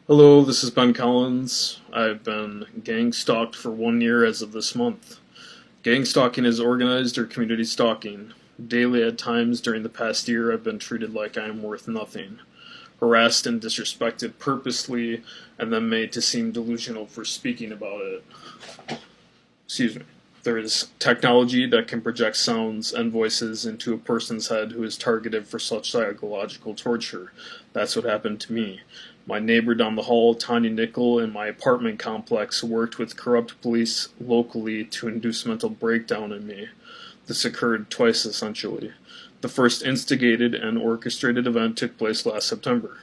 Hello, this is Ben Collins. I've been gang stalked for 1 year as of this month. Gang stalking is organized or community stalking. Daily at times during the past year, I've been treated like I am worth nothing, harassed and disrespected purposely, and then made to seem delusional for speaking about it. Excuse me. There is technology that can project sounds and voices into a person's head who is targeted for such psychological torture. That's what happened to me. My neighbor down the hall, Tanya Nickel, in my apartment complex worked with corrupt police locally to induce mental breakdown in me. This occurred twice essentially. The first instigated and orchestrated event took place last September,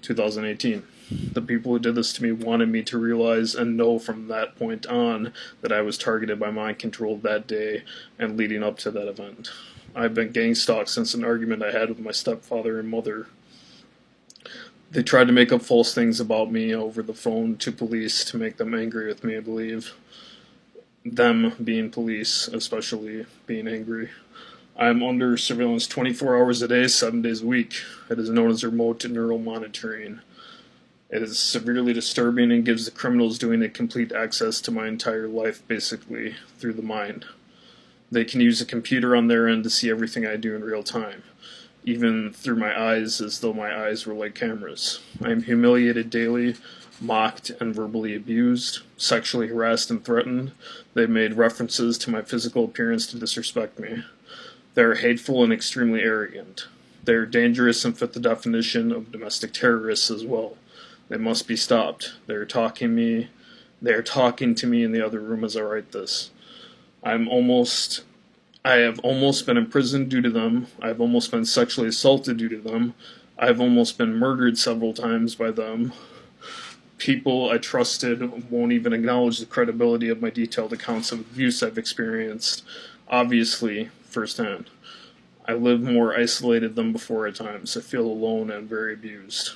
2018. The people who did this to me wanted me to realize and know from that point on that I was targeted by mind control that day and leading up to that event. I've been gang stalked since an argument I had with my stepfather and mother. They tried to make up false things about me over the phone to police to make them angry with me, I believe. Them being police, especially being angry. I am under surveillance 24 hours a day, 7 days a week. It is known as remote neural monitoring. It is severely disturbing and gives the criminals doing it complete access to my entire life, basically, through the mind. They can use a computer on their end to see everything I do in real time, even through my eyes, as though my eyes were like cameras. I am humiliated daily, mocked and verbally abused, sexually harassed and threatened. They've made references to my physical appearance to disrespect me. They are hateful and extremely arrogant. They are dangerous and fit the definition of domestic terrorists as well. They must be stopped. They are talking to me in the other room as I write this. I have almost been imprisoned due to them. I have almost been sexually assaulted due to them. I have almost been murdered several times by them. People I trusted won't even acknowledge the credibility of my detailed accounts of abuse I've experienced, obviously, firsthand. I live more isolated than before at times. I feel alone and very abused.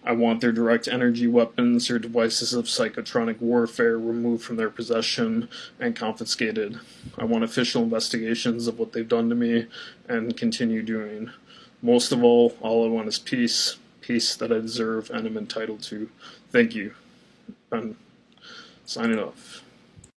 I want their direct energy weapons or devices of psychotronic warfare removed from their possession and confiscated. I want official investigations of what they've done to me and continue doing. Most of all I want is peace. Peace that I deserve and am entitled to. Thank you. I'm signing off.